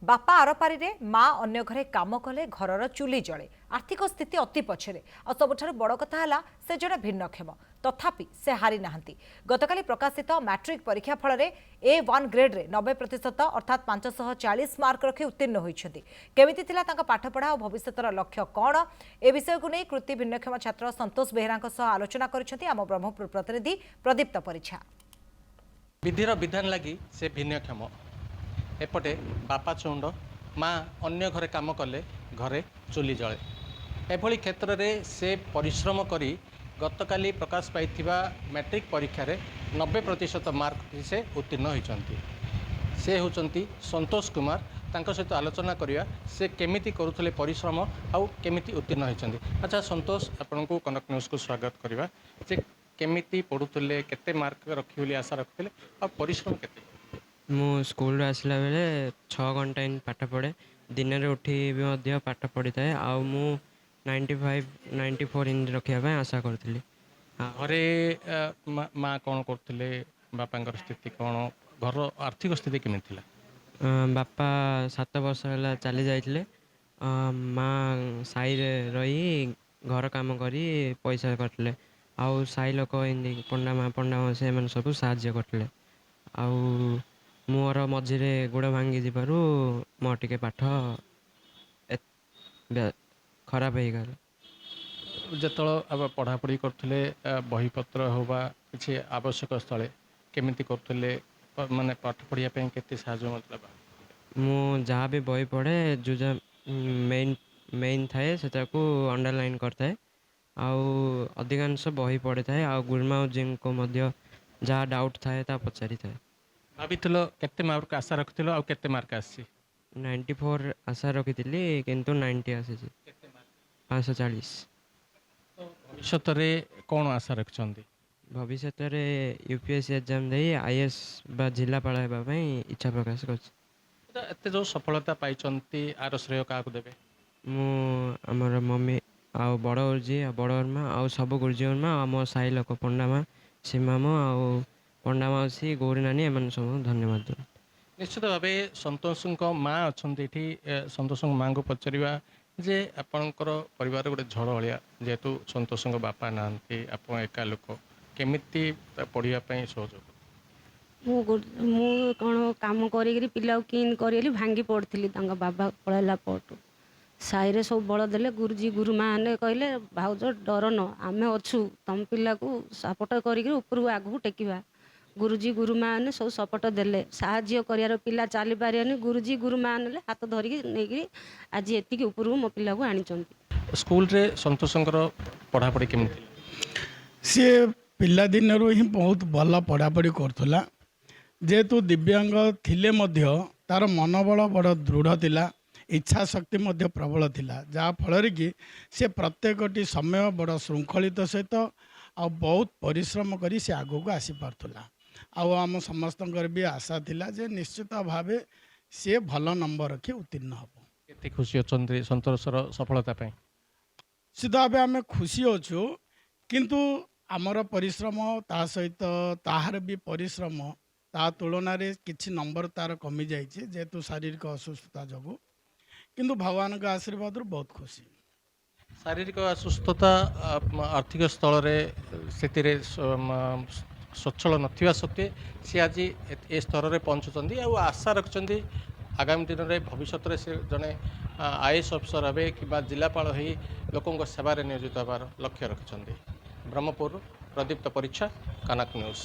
बापा आरपारी माँ अन्य घरे काम कले घरर चुली जले आर्थिक स्थिति अति पछरे आ सबुठारु बड़ कथा है से जड़े भिन्नक्षम तथापि से हारी नाहंती। गतकाली प्रकाशित मैट्रिक परीक्षा फल A1 ग्रेड रे 90% अर्थात 540 मार्क रखी उत्तीर्ण होइछथि। केमिति थिला तांका पाठपढ़ा और भविष्यतर लक्ष्य कौन ए विषय को नहीं कृति भिन्नक्षम छात्र संतोष बेहरा आलोचना करिसेंति आम ब्रह्मपुर प्रतिनिधि प्रदीप्त परीक्षा। विधिर विधान लगी से भिन्नक्षम एपटे बापा चौंड माँ अन्य घरे काम कले घरे चुली जले एभली क्षेत्र में से परिश्रम करी गतकाली प्रकाश पाइथिबा मैट्रिक परीक्षा रे 90% मार्क से उत्तीर्ण होइचंती। से होचंती संतोष कुमार। तांको सहित आलोचना करिया से केमिति करुथले परिश्रम आउ केमिति उत्तीर्ण होइचंती। अच्छा संतोष, आपनको कनक न्यूज को स्वागत करिवा। जे केमिति पढुथले केते मार्क रखि बोली आशा रखिले आ परिश्रम केते? मु स्कूल आसला बेले 6 घंटा इन पाठ पढ़े। दिन में उठी भी पाठ पढ़ी थाए। आ मु 95-94 इन रखा आशा करी। घरे माँ कौन करते? बापा स्थिति कौन? घर आर्थिक स्थिति केमी थिला? बापा 7 वर्ष है चली जाइए। माँ साई रही घर काम करी पैसा करते। आउ साई लोक पंडा माँ से सब साहाଯ୍य करते। आउ मोर मझिरे गोड़ भांगी जीवार मो टे पाठ खराब हो गला। जो पढ़ापढ़ी करते बहीपत्र होगा किसी आवश्यक स्थले केमिति करते माने पाठ पढ़िया केते साहाय्य मतलब? मु जहाँ भी बही पढ़े जो मेन थाए से अंडरलाइन करता है। आउ अधिकांश बही पढ़ी थाए। आ गुरुमा जी को जहाँ डाउट थाए ता पचारि थाए। भाभी केते मार्क आशा रखिथिलो आ केते मार्क आसी? 94 आशा रखी किंतु 90 आसी 540। भविष्य रे कौन आशा रखछंदी? भविष्य रे यूपीएससी एग्जाम दे आईएएस बा जिलापाल होगा इच्छा प्रकाश कर। जो सफलता पाइचंती आर श्रेय क्या देवे? मु आमर मम्मी आ बड़ गुरुजी बड़ गुरुमा आ सब गुरुजी गुरुमा मो साई लोक पंडा माँ सीमा मो आ पंडा मासी गौरी नानी एम सब धन्यवाद। निश्चित भाव संतोष माँ अच्छा संतोष माँ को पचारा जे आपणकर परिवार गोटे झड़ भाया जेहेतु संतोष बापा ना आप एका लोक केमिति पढ़ाई सहयोग? मु कौन काम करी पिला किन करी भांगी पड़ी बाबा पढ़ाला पटू साई सब बल देले। गुरुजी गुरुमा ने कहले भाउज डर न आम अच्छू तुम पिला को सपोर्ट कर आगू टेकिबा। गुरुजी गुरुमा ने सब सपोर्ट देले साहाଯ୍य कर पिला चली पारे। गुरुजी गुरुमा ने हाथ धरिकी नहीं आज एति ऊपर मो पिला को आनी। स्कूल रे संतोष पढ़ापढ़ी केमी? सी पिला दिन ही बहुत भल पढ़ापढ़ी करुला। जेहेतु दिव्यांग थिले मध्य तार मनोबल बड़ दृढ़ थिला, इच्छा शक्ति मध्य प्रबल थिला, जहाँ फल कि से प्रत्येकटी समय बड़ श्रृंखलित सहित आ बहुत परिश्रम करी से आगो को आसी पारथुला। आम समस्त भी आशा थिला जे निश्चित भाव सी भल नंबर रखी उत्तीर्ण हम। केते खुशी अच्छा संतोषर सफलता पाई? निश्चित भाव आम खुशी अच्छु किंतु आमर परिश्रम ता सहित ताहार भी परिश्रम ता तुलन में किसी नंबर तार कमी जाइए जेहेतु शारीरिक असुस्थता जो। किंतु भगवान का आशीर्वाद बहुत खुशी। शारीरिक असुस्थता आर्थिक स्थल से सच्छल नथिबा सत्वे सी आज ए स्तर में पहुँचुंट आ आशा रखिंट आगामी दिन में भविष्य में से जड़े आईएएस अफिसर हे कि जिलापाल हो लोकों सेवार नियोजित होवार लक्ष्य रखिंट। ब्रह्मपुर प्रदीप्त परीक्षा, कनक न्यूज।